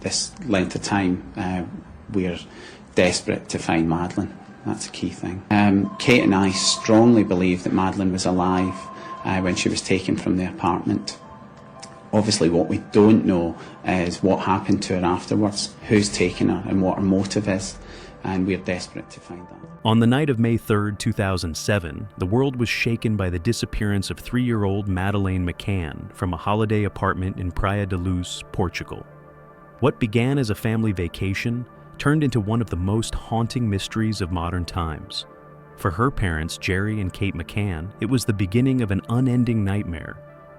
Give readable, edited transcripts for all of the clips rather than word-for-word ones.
This length of time, we're desperate to find Madeleine. That's a key thing. Kate and I strongly believe that Madeleine was alive when she was taken from the apartment. Obviously, what we don't know is what happened to her afterwards, who's taken her and what her motive is, and we're desperate to find that. On the night of May 3rd, 2007, the world was shaken by the disappearance of 3-year-old Madeleine McCann from a holiday apartment in Praia da Luz, Portugal. What began as a family vacation turned into one of the most haunting mysteries of modern times. For her parents, Jerry and Kate McCann, it was the beginning of an unending nightmare.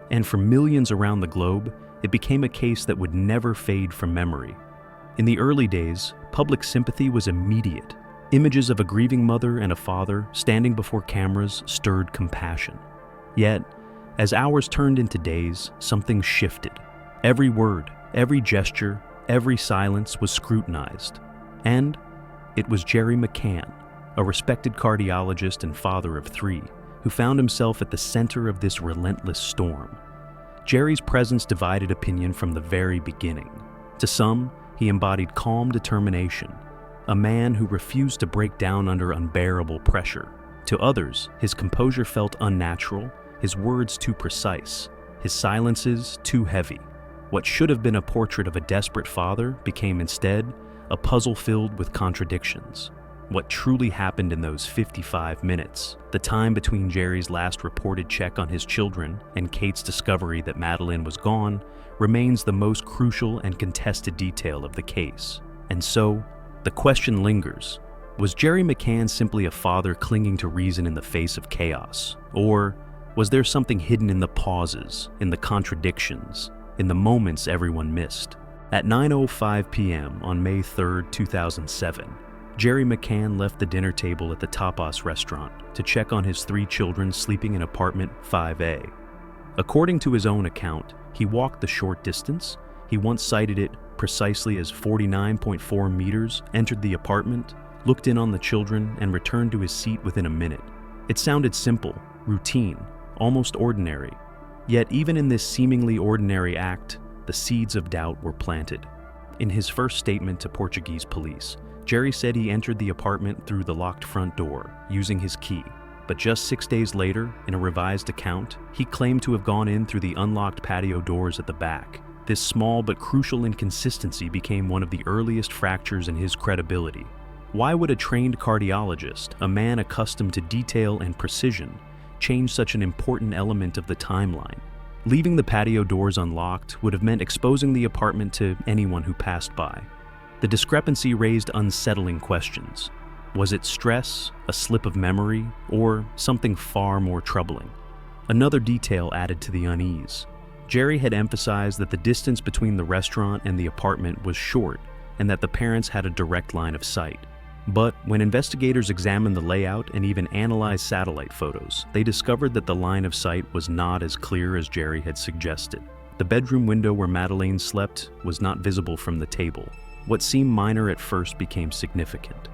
And for millions around the globe, it became a case that would never fade from memory. In the early days, public sympathy was immediate. Images of a grieving mother and a father standing before cameras stirred compassion. Yet, as hours turned into days, something shifted. Every word, every gesture, every silence was scrutinized. And it was Jerry McCann, a respected cardiologist and father of 3, who found himself at the center of this relentless storm. Jerry's presence divided opinion from the very beginning. To some, he embodied calm determination, a man who refused to break down under unbearable pressure. To others, his composure felt unnatural, his words too precise, his silences too heavy. What should have been a portrait of a desperate father became instead a puzzle filled with contradictions. What truly happened in those 55 minutes, the time between Jerry's last reported check on his children and Kate's discovery that Madeleine was gone, remains the most crucial and contested detail of the case. And so, the question lingers. Was Jerry McCann simply a father clinging to reason in the face of chaos? Or was there something hidden in the pauses, in the contradictions, in the moments everyone missed? At 9:05 p.m. on May 3rd, 2007, Jerry McCann left the dinner table at the Tapas restaurant to check on his 3 children sleeping in apartment 5A. According to his own account, he walked the short distance. He once cited it precisely as 49.4 meters, entered the apartment, looked in on the children, and returned to his seat within a minute. It sounded simple, routine, almost ordinary. Yet even in this seemingly ordinary act, the seeds of doubt were planted. In his first statement to Portuguese police, Jerry said he entered the apartment through the locked front door, using his key. But just 6 days later, in a revised account, he claimed to have gone in through the unlocked patio doors at the back. This small but crucial inconsistency became one of the earliest fractures in his credibility. Why would a trained cardiologist, a man accustomed to detail and precision, change such an important element of the timeline? Leaving the patio doors unlocked would have meant exposing the apartment to anyone who passed by. The discrepancy raised unsettling questions. Was it stress, a slip of memory, or something far more troubling? Another detail added to the unease. Jerry had emphasized that the distance between the restaurant and the apartment was short and that the parents had a direct line of sight. But when investigators examined the layout and even analyzed satellite photos, they discovered that the line of sight was not as clear as Jerry had suggested. The bedroom window where Madeleine slept was not visible from the table. What seemed minor at first became significant.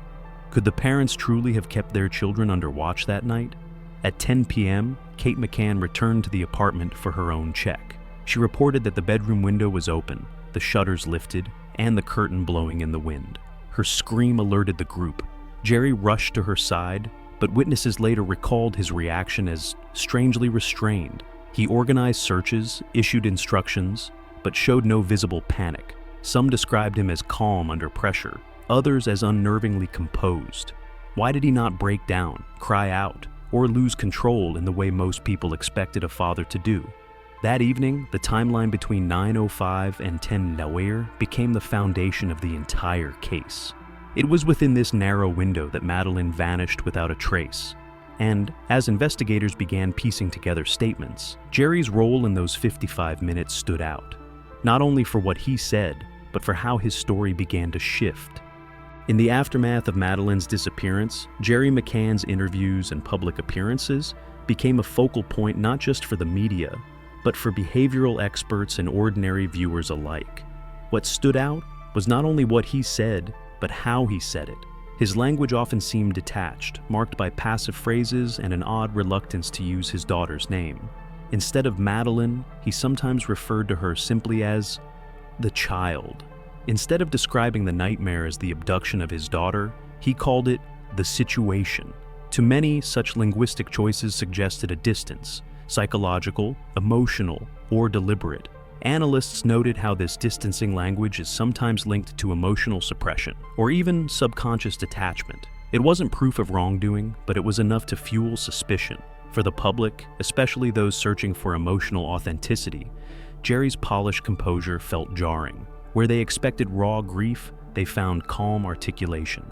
Could the parents truly have kept their children under watch that night? At 10 p.m., Kate McCann returned to the apartment for her own check. She reported that the bedroom window was open, the shutters lifted, and the curtain blowing in the wind. Her scream alerted the group. Jerry rushed to her side, but witnesses later recalled his reaction as strangely restrained. He organized searches, issued instructions, but showed no visible panic. Some described him as calm under pressure, others as unnervingly composed. Why did he not break down, cry out, or lose control in the way most people expected a father to do? That evening, the timeline between 9:05 and 10:00 became the foundation of the entire case. It was within this narrow window that Madeleine vanished without a trace. And as investigators began piecing together statements, Jerry's role in those 55 minutes stood out, not only for what he said, but for how his story began to shift. In the aftermath of Madeleine's disappearance, Jerry McCann's interviews and public appearances became a focal point not just for the media, but for behavioral experts and ordinary viewers alike. What stood out was not only what he said, but how he said it. His language often seemed detached, marked by passive phrases and an odd reluctance to use his daughter's name. Instead of Madeleine, he sometimes referred to her simply as the child. Instead of describing the nightmare as the abduction of his daughter, he called it the situation. To many, such linguistic choices suggested a distance, psychological, emotional, or deliberate. Analysts noted how this distancing language is sometimes linked to emotional suppression, or even subconscious detachment. It wasn't proof of wrongdoing, but it was enough to fuel suspicion. For the public, especially those searching for emotional authenticity, Jerry's polished composure felt jarring. Where they expected raw grief, they found calm articulation.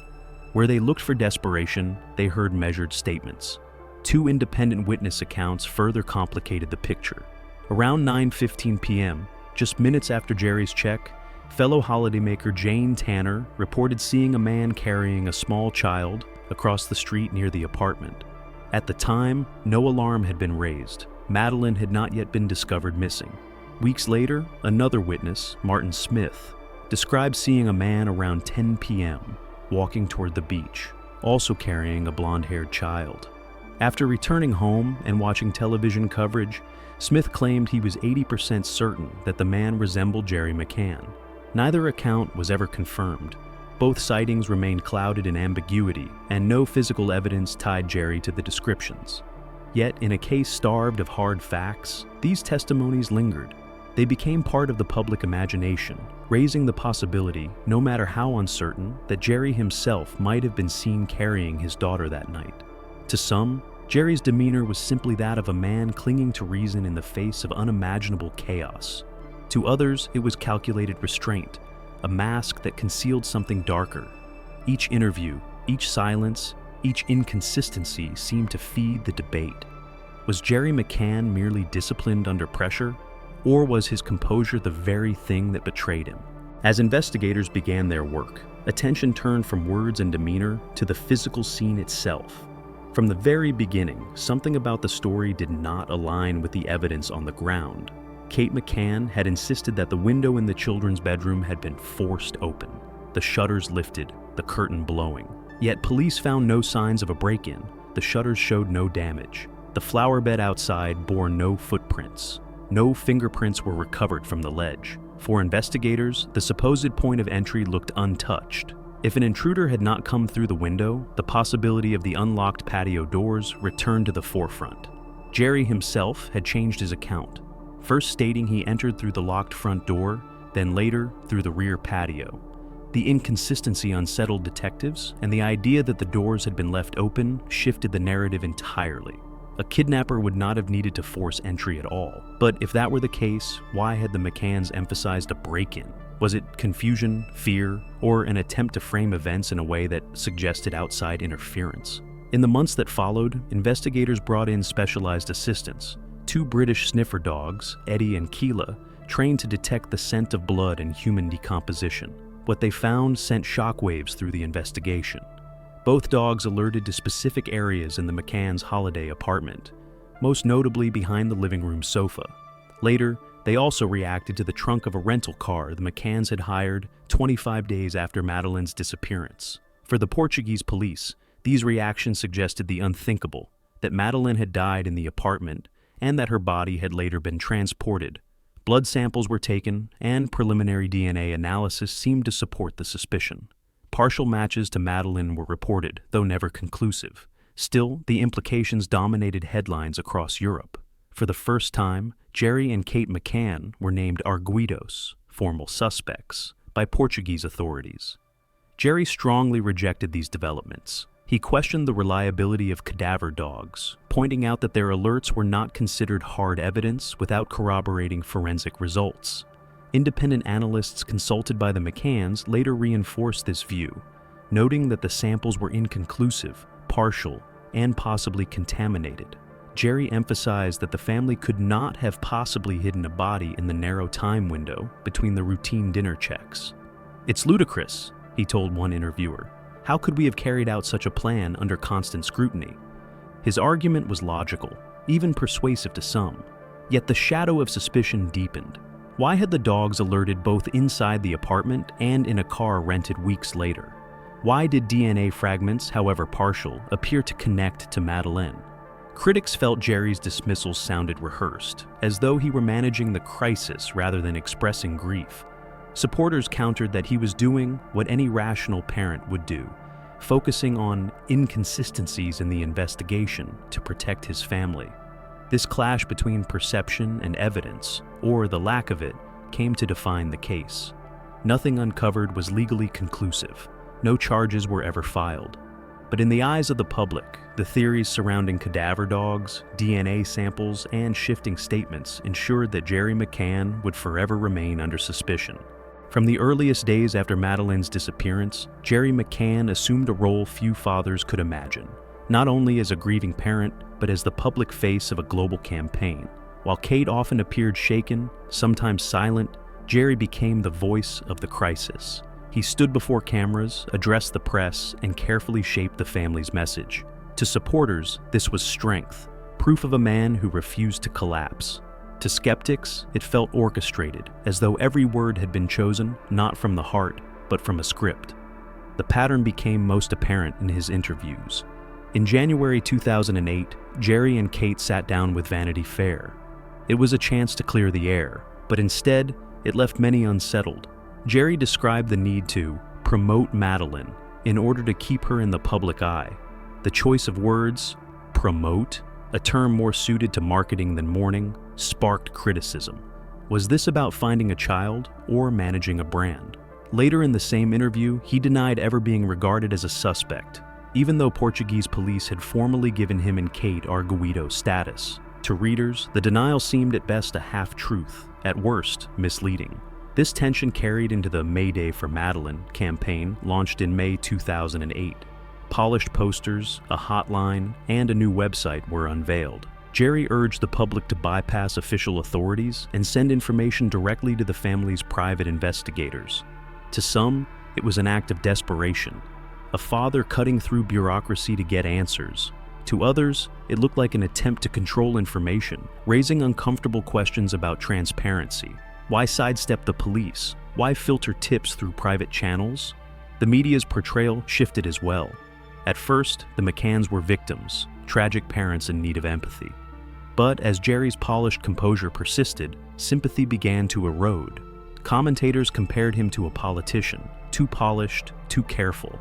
Where they looked for desperation, they heard measured statements. Two independent witness accounts further complicated the picture. Around 9:15 p.m., just minutes after Jerry's check, fellow holidaymaker Jane Tanner reported seeing a man carrying a small child across the street near the apartment. At the time, no alarm had been raised. Madeleine had not yet been discovered missing. Weeks later, another witness, Martin Smith, described seeing a man around 10 p.m. walking toward the beach, also carrying a blonde-haired child. After returning home and watching television coverage, Smith claimed he was 80% certain that the man resembled Jerry McCann. Neither account was ever confirmed. Both sightings remained clouded in ambiguity, and no physical evidence tied Jerry to the descriptions. Yet, in a case starved of hard facts, these testimonies lingered. They became part of the public imagination, raising the possibility, no matter how uncertain, that Jerry himself might have been seen carrying his daughter that night. To some, Jerry's demeanor was simply that of a man clinging to reason in the face of unimaginable chaos. To others, it was calculated restraint, a mask that concealed something darker. Each interview, each silence, each inconsistency seemed to feed the debate. Was Jerry McCann merely disciplined under pressure? Or was his composure the very thing that betrayed him? As investigators began their work, attention turned from words and demeanor to the physical scene itself. From the very beginning, something about the story did not align with the evidence on the ground. Kate McCann had insisted that the window in the children's bedroom had been forced open, the shutters lifted, the curtain blowing. Yet police found no signs of a break-in. The shutters showed no damage. The flower bed outside bore no footprints. No fingerprints were recovered from the ledge. For investigators, the supposed point of entry looked untouched. If an intruder had not come through the window, the possibility of the unlocked patio doors returned to the forefront. Jerry himself had changed his account, first stating he entered through the locked front door, then later through the rear patio. The inconsistency unsettled detectives, and the idea that the doors had been left open shifted the narrative entirely. A kidnapper would not have needed to force entry at all. But if that were the case, why had the McCanns emphasized a break-in? Was it confusion, fear, or an attempt to frame events in a way that suggested outside interference? In the months that followed, investigators brought in specialized assistants. Two British sniffer dogs, Eddie and Keela, trained to detect the scent of blood and human decomposition. What they found sent shockwaves through the investigation. Both dogs alerted to specific areas in the McCann's holiday apartment, most notably behind the living room sofa. Later, they also reacted to the trunk of a rental car the McCanns had hired 25 days after Madeleine's disappearance. For the Portuguese police, these reactions suggested the unthinkable, that Madeleine had died in the apartment and that her body had later been transported. Blood samples were taken, and preliminary DNA analysis seemed to support the suspicion. Partial matches to Madeleine were reported, though never conclusive. Still, the implications dominated headlines across Europe. For the first time, Jerry and Kate McCann were named Arguidos, formal suspects, by Portuguese authorities. Jerry strongly rejected these developments. He questioned the reliability of cadaver dogs, pointing out that their alerts were not considered hard evidence without corroborating forensic results. Independent analysts consulted by the McCanns later reinforced this view, noting that the samples were inconclusive, partial, and possibly contaminated. Jerry emphasized that the family could not have possibly hidden a body in the narrow time window between the routine dinner checks. "It's ludicrous," he told one interviewer. "How could we have carried out such a plan under constant scrutiny?" His argument was logical, even persuasive to some. Yet the shadow of suspicion deepened. Why had the dogs alerted both inside the apartment and in a car rented weeks later? Why did DNA fragments, however partial, appear to connect to Madeleine? Critics felt Jerry's dismissal sounded rehearsed, as though he were managing the crisis rather than expressing grief. Supporters countered that he was doing what any rational parent would do, focusing on inconsistencies in the investigation to protect his family. This clash between perception and evidence, or the lack of it, came to define the case. Nothing uncovered was legally conclusive. No charges were ever filed. But in the eyes of the public, the theories surrounding cadaver dogs, DNA samples, and shifting statements ensured that Jerry McCann would forever remain under suspicion. From the earliest days after Madeleine's disappearance, Jerry McCann assumed a role few fathers could imagine, not only as a grieving parent, but as the public face of a global campaign. While Kate often appeared shaken, sometimes silent, Jerry became the voice of the crisis. He stood before cameras, addressed the press, and carefully shaped the family's message. To supporters, this was strength, proof of a man who refused to collapse. To skeptics, it felt orchestrated, as though every word had been chosen not from the heart, but from a script. The pattern became most apparent in his interviews. In January 2008, Jerry and Kate sat down with Vanity Fair. It was a chance to clear the air, but instead, it left many unsettled. Jerry described the need to promote Madeleine in order to keep her in the public eye. The choice of words, promote, a term more suited to marketing than mourning, sparked criticism. Was this about finding a child or managing a brand? Later in the same interview, he denied ever being regarded as a suspect, even though Portuguese police had formally given him and Kate Arguidos status. To readers, the denial seemed at best a half-truth, at worst misleading. This tension carried into the Mayday for Madeleine campaign launched in May 2008. Polished posters, a hotline, and a new website were unveiled. Jerry urged the public to bypass official authorities and send information directly to the family's private investigators. To some, it was an act of desperation, a father cutting through bureaucracy to get answers. To others, it looked like an attempt to control information, raising uncomfortable questions about transparency. Why sidestep the police? Why filter tips through private channels? The media's portrayal shifted as well. At first, the McCanns were victims, tragic parents in need of empathy. But as Jerry's polished composure persisted, sympathy began to erode. Commentators compared him to a politician, too polished, too careful.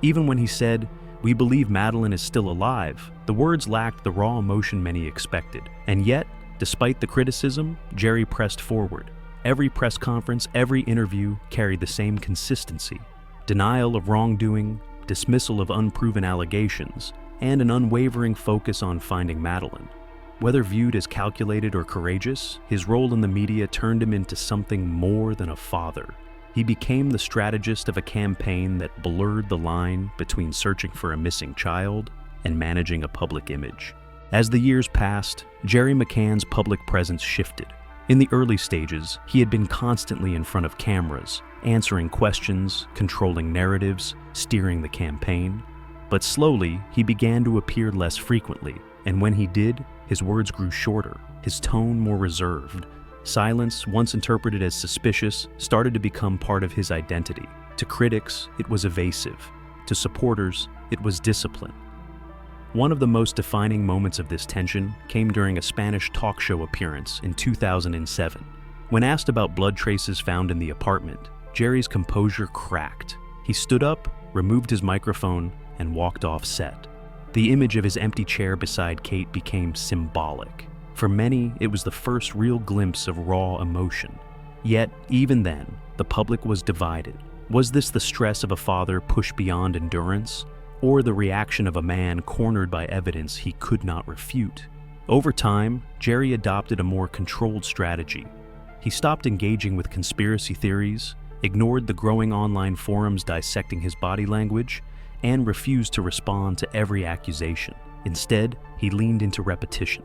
Even when he said, "We believe Madeleine is still alive," the words lacked the raw emotion many expected. And yet, despite the criticism, Jerry pressed forward. Every press conference, every interview carried the same consistency: denial of wrongdoing, dismissal of unproven allegations, and an unwavering focus on finding Madeleine. Whether viewed as calculated or courageous, his role in the media turned him into something more than a father. He became the strategist of a campaign that blurred the line between searching for a missing child and managing a public image. As the years passed, Jerry McCann's public presence shifted. In the early stages, he had been constantly in front of cameras, answering questions, controlling narratives, steering the campaign. But slowly, he began to appear less frequently, and when he did, his words grew shorter, his tone more reserved. Silence, once interpreted as suspicious, started to become part of his identity. To critics, it was evasive. To supporters, it was discipline. One of the most defining moments of this tension came during a Spanish talk show appearance in 2007. When asked about blood traces found in the apartment, Jerry's composure cracked. He stood up, removed his microphone, and walked off set. The image of his empty chair beside Kate became symbolic. For many, it was the first real glimpse of raw emotion. Yet, even then, the public was divided. Was this the stress of a father pushed beyond endurance, or the reaction of a man cornered by evidence he could not refute? Over time, Jerry adopted a more controlled strategy. He stopped engaging with conspiracy theories, ignored the growing online forums dissecting his body language, and refused to respond to every accusation. Instead, he leaned into repetition.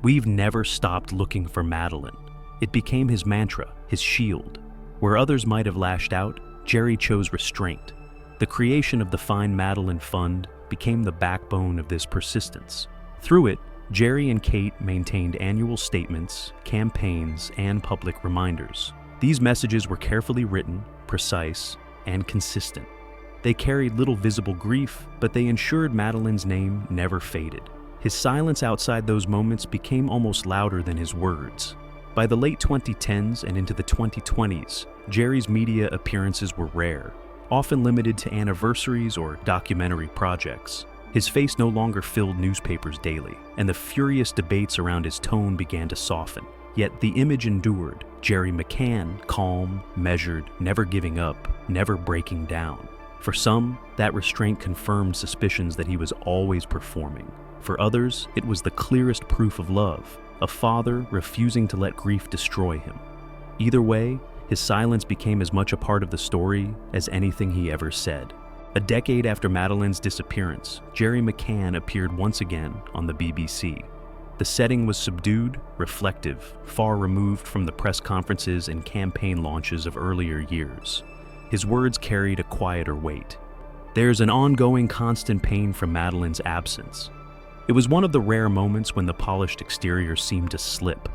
"We've never stopped looking for Madeleine." It became his mantra, his shield. Where others might have lashed out, Jerry chose restraint. The creation of the Find Madeleine Fund became the backbone of this persistence. Through it, Jerry and Kate maintained annual statements, campaigns, and public reminders. These messages were carefully written, precise, and consistent. They carried little visible grief, but they ensured Madeleine's name never faded. His silence outside those moments became almost louder than his words. By the late 2010s and into the 2020s, Jerry's media appearances were rare, often limited to anniversaries or documentary projects. His face no longer filled newspapers daily, and the furious debates around his tone began to soften. Yet the image endured. Jerry McCann, calm, measured, never giving up, never breaking down. For some, that restraint confirmed suspicions that he was always performing. For others, it was the clearest proof of love, a father refusing to let grief destroy him. Either way, his silence became as much a part of the story as anything he ever said. A decade after Madeleine's disappearance, Jerry McCann appeared once again on the BBC. The setting was subdued, reflective, far removed from the press conferences and campaign launches of earlier years. His words carried a quieter weight. There's an ongoing constant pain from Madeleine's absence. It was one of the rare moments when the polished exterior seemed to slip,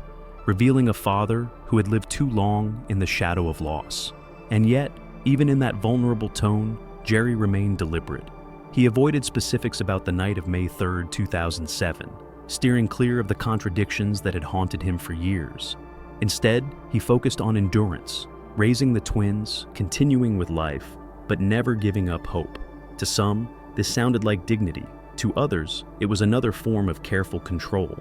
revealing a father who had lived too long in the shadow of loss. And yet, even in that vulnerable tone, Jerry remained deliberate. He avoided specifics about the night of May 3, 2007, steering clear of the contradictions that had haunted him for years. Instead, he focused on endurance, raising the twins, continuing with life, but never giving up hope. To some, this sounded like dignity. To others, it was another form of careful control.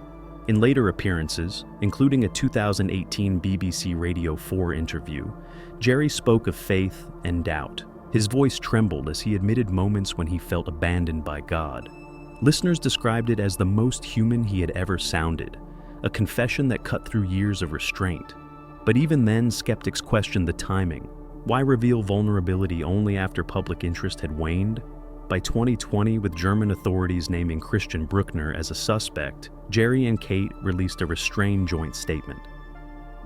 In later appearances, including a 2018 BBC Radio 4 interview, Jerry spoke of faith and doubt. His voice trembled as he admitted moments when he felt abandoned by God. Listeners described it as the most human he had ever sounded, a confession that cut through years of restraint. But even then, skeptics questioned the timing. Why reveal vulnerability only after public interest had waned? By 2020, with German authorities naming Christian Bruckner as a suspect, Jerry and Kate released a restrained joint statement.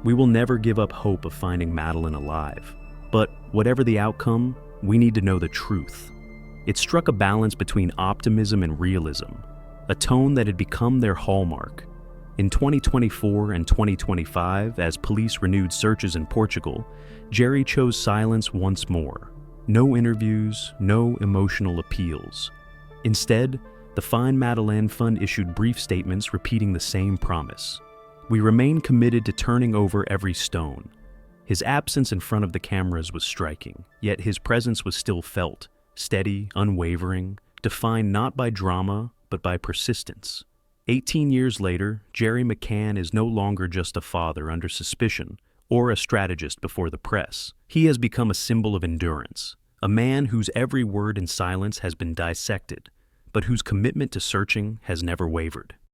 We will never give up hope of finding Madeleine alive. But whatever the outcome, we need to know the truth. It struck a balance between optimism and realism, a tone that had become their hallmark. In 2024 and 2025, as police renewed searches in Portugal, Jerry chose silence once more. No interviews, no emotional appeals. Instead, the Find Madeleine Fund issued brief statements repeating the same promise. We remain committed to turning over every stone. His absence in front of the cameras was striking, yet his presence was still felt, steady, unwavering, defined not by drama, but by persistence. 18 years later, Jerry McCann is no longer just a father under suspicion or a strategist before the press. He has become a symbol of endurance, a man whose every word and silence has been dissected, but whose commitment to searching has never wavered.